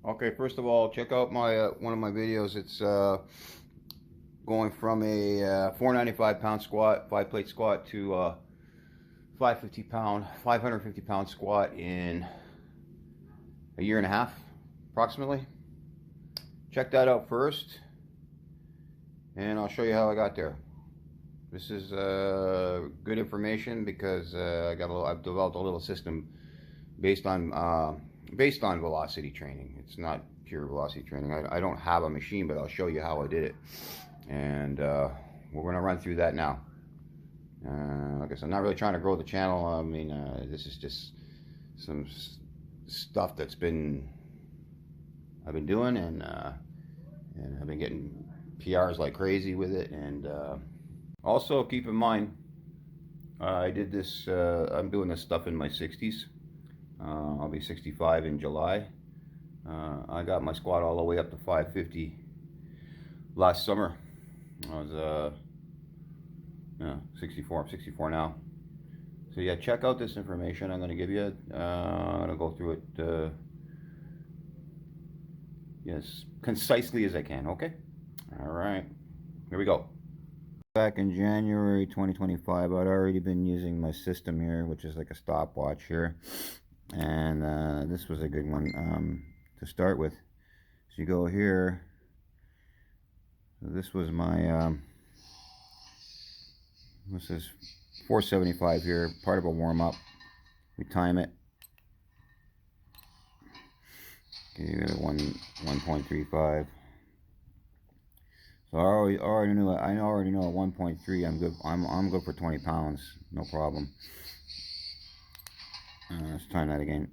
Okay, first of all, check out my one of my videos. It's going from a 495 pound squat, 5 plate squat to 550 pound squat in a year and a half, approximately. Check that out first, and I'll show you how I got there. This is good information because I've developed a little system based on velocity training. It's not pure velocity training. I don't have a machine, but I'll show you how I did it, and we're going to run through that now. Like I said, I'm not really trying to grow the channel. I mean, this is just some stuff I've been doing, and I've been getting PRs like crazy with it. And also keep in mind, I did this. I'm doing this stuff in my 60s. I'll be 65 in July. I got my squat all the way up to 550 last summer. I was 64. I'm 64 now. So yeah, check out this information I'm going to give you. I'm going to go through it as concisely as I can. Okay. All right. Here we go. Back in January 2025, I'd already been using my system here, which is like a stopwatch here. And this was a good one to start with. So you go here. So this was my this is 475 here, part of a warm-up. We time it. Okay, you got 1.35. So I already knew it. I already know at 1.3 I'm good. I'm good for 20 pounds, no problem. Let's time that again.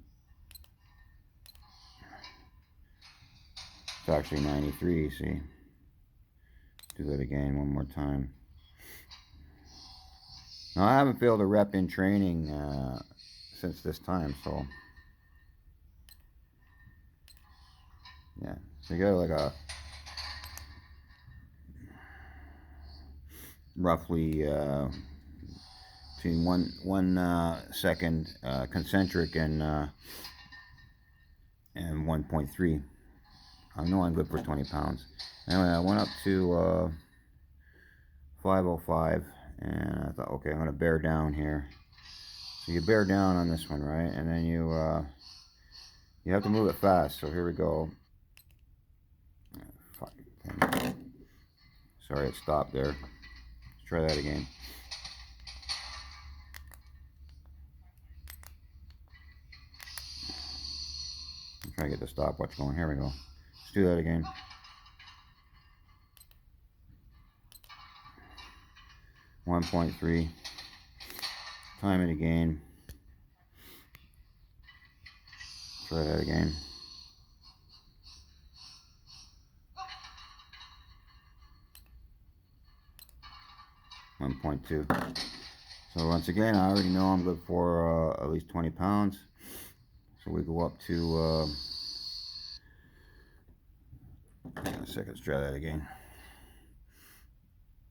It's actually 93. See, do that again one more time. Now I haven't failed a rep in training since this time, so yeah. So you got like a roughly between one second concentric and 1.3. I know I'm good for 20 pounds. Anyway, I went up to 505, and I thought, okay, I'm going to bear down here. So you bear down on this one, right? And then you have to move it fast. So here we go. Sorry, it stopped there. Let's try that again. I'm trying to get the stopwatch going. Here we go. Let's do that again. .3. Time it again. Try that again. .2. So once again, I already know I'm good for at least 20 pounds. So we go up to hang on a second, let's try that again.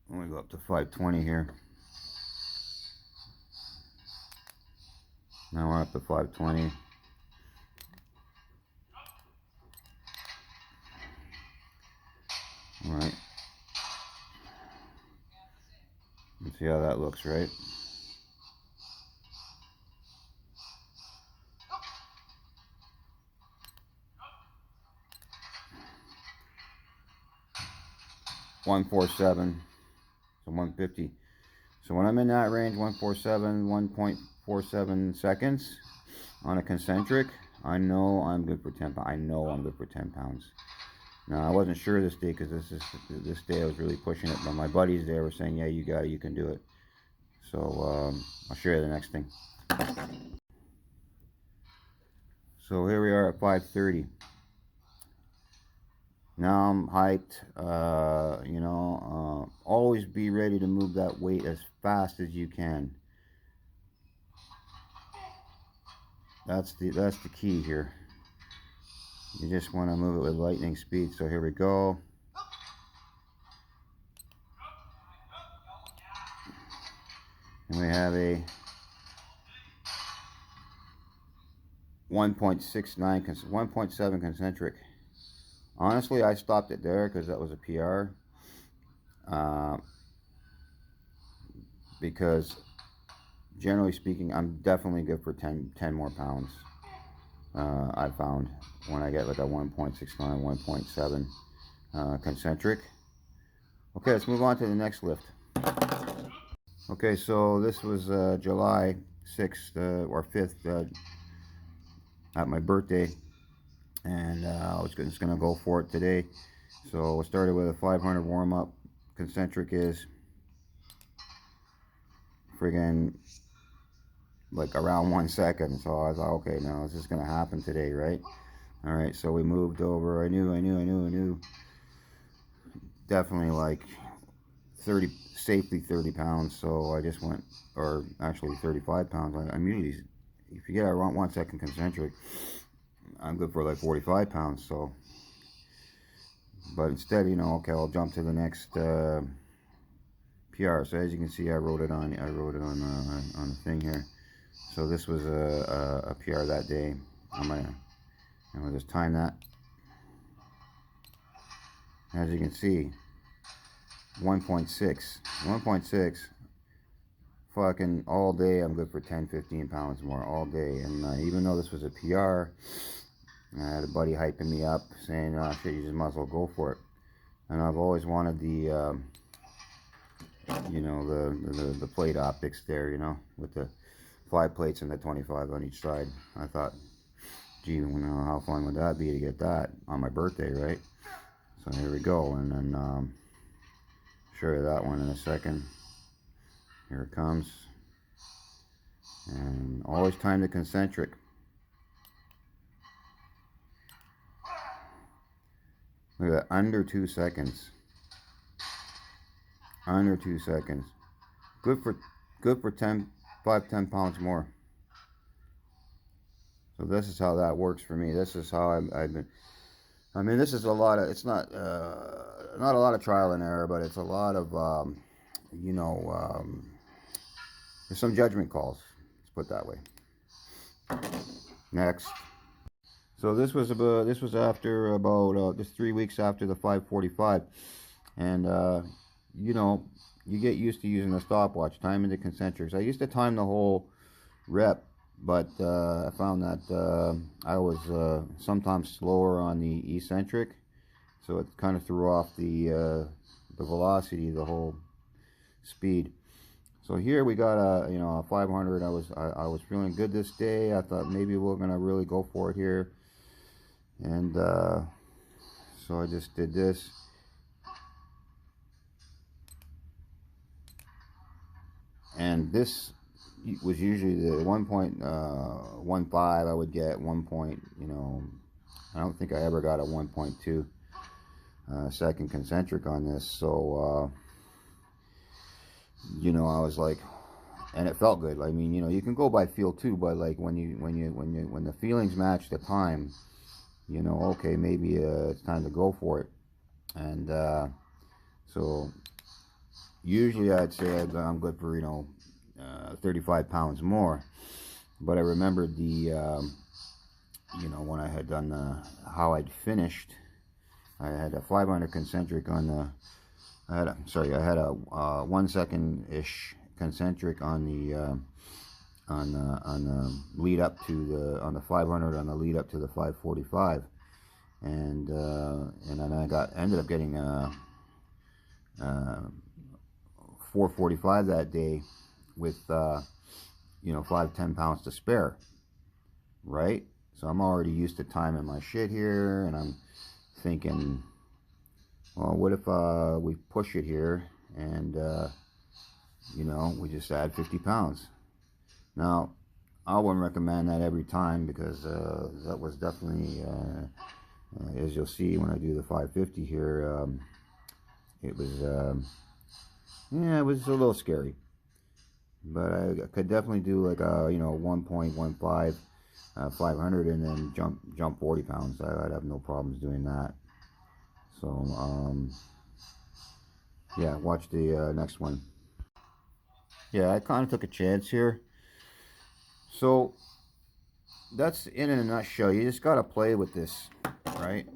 We go up to 520 here. Now we're up to 520. All right. Let's see how that looks, right? .147, so 150. So when I'm in that range, 147, 1.47 seconds on a concentric, I know I'm good for 10 pounds. I know I'm good for 10 pounds. Now I wasn't sure this day because this day I was really pushing it, but my buddies there were saying, yeah, you got it, you can do it. So I'll show you the next thing. So here we are at 5:30. Now I'm hyped. Always be ready to move that weight as fast as you can. That's the key here. You just want to move it with lightning speed. So here we go. And we have a 1.69, 1.7 concentric. Honestly, I stopped it there because that was a PR. Because generally speaking, I'm definitely good for 10 more pounds. I found when I get like a 1.69, 1.7 concentric. Okay, let's move on to the next lift. Okay, so this was July 6th or 5th at my birthday, and I was just going to go for it today. So I started with a 500 warm-up. Concentric is friggin' like around 1 second. So I was like, okay, now this is going to happen today, right? All right, so we moved over. I knew definitely like 30, safely 30 pounds. So I just went, or actually 35 pounds. I'm usually, if you get around 1 second concentric, I'm good for like 45 pounds. So, but instead, you know, okay, I'll jump to the next PR. So as you can see, I wrote it on the thing here. So this was a PR that day. I'm gonna just time that. As you can see, 1.6, fucking all day. I'm good for 10-15 pounds more all day. And even though this was a PR, I had a buddy hyping me up, saying, "Oh shit, you just might as well go for it." And I've always wanted the you know, the plate optics there, you know, with the 5 plates and the 25 on each side. I thought, gee, you know, how fun would that be to get that on my birthday, right? So here we go, and then show you that one in a second. Here it comes, and always time the concentric. Look at that, under 2 seconds. Under 2 seconds. Good for 10 pounds more. So this is how that works for me. This is how I've been. I mean, this is a lot of. It's not not a lot of trial and error, but it's a lot of you know, there's some judgment calls. Let's put it that way. Next. So this was after about just 3 weeks after the 545, and you know, you get used to using the stopwatch, timing the concentrics. I used to time the whole rep, but I found that I was sometimes slower on the eccentric, so it kind of threw off the velocity, the whole speed. So here we got a, you know, a 500. I was feeling good this day. I thought maybe we're gonna really go for it here, and so I just did this. And this was usually the 1.15. I would get 1 point, you know, I don't think I ever got a 1.2 second concentric on this. So you know, I was like, and it felt good. I mean, you know, you can go by feel too, but like when the feelings match the time, you know, okay, maybe it's time to go for it. And so usually I'd say I'm good for, you know, 35 pounds more. But I remembered the you know, when I had done how I'd finished, I had a 500 concentric on the, I had a 1 second ish concentric on the lead up to the 500, on the lead up to the 545, and then I ended up getting 445 that day with you know, 5-10 pounds to spare, right? So I'm already used to timing my shit here, and I'm thinking, well, what if we push it here and you know, we just add 50 pounds. Now I wouldn't recommend that every time, because that was definitely as you'll see when I do the 550 here, it was yeah, it was a little scary. But I could definitely do like a, you know, 1.15 500, and then jump 40 pounds. I'd have no problems doing that. So yeah, watch the next one. Yeah, I kind of took a chance here. So that's in a nutshell. You just gotta play with this, right?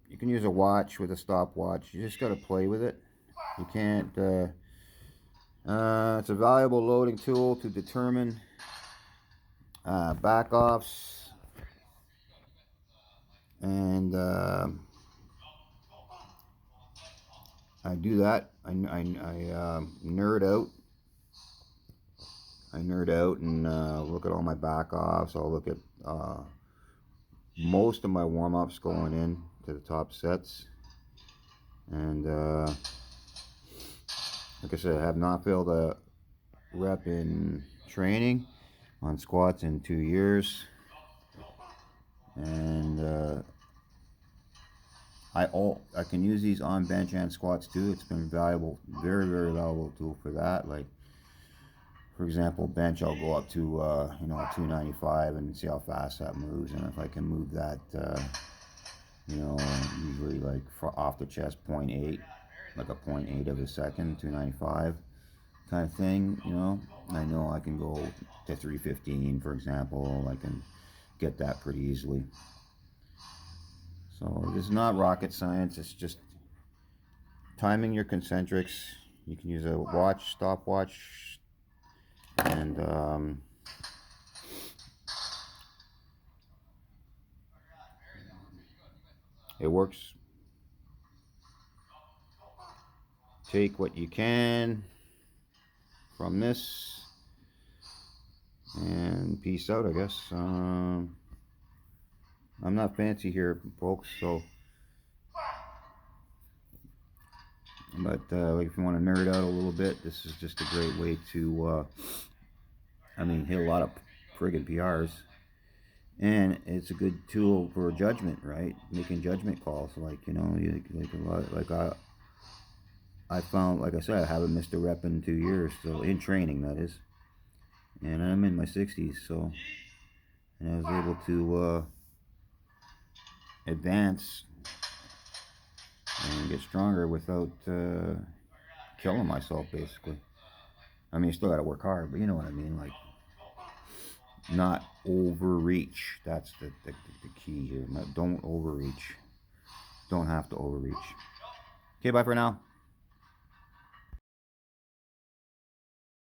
you can use a watch with a stopwatch. You just got to play with it. You can't. It's a valuable loading tool to determine back-offs, and I do that. I nerd out. I nerd out and look at all my back-offs. I'll look at most of my warm-ups going in to the top sets, and like I said, I have not failed a rep in training on squats in 2 years, and I can use these on bench and squats too. It's been valuable, very valuable tool for that. Like, for example, bench, I'll go up to 295 and see how fast that moves, and if I can move that usually like off the chest 0.8, like a 0.8 of a second, 295 kind of thing, I know I can go to 315, for example. I can get that pretty easily. So it's not rocket science. It's just timing your concentrics. You can use a watch, stopwatch, and it works. Take what you can from this and peace out, I guess. I'm not fancy here, folks, so but like, if you want to nerd out a little bit, this is just a great way to hit a lot of friggin' PRs, and it's a good tool for judgment, right? Making judgment calls, like like a lot, like I found, like I said, I haven't missed a rep in 2 years, so in training, that is, and I'm in my 60s, so, and I was able to advance and get stronger without killing myself, basically. I mean, you still got to work hard, but you know what I mean, like, not overreach. That's the key here. Don't overreach. Don't have to overreach. Okay, bye for now.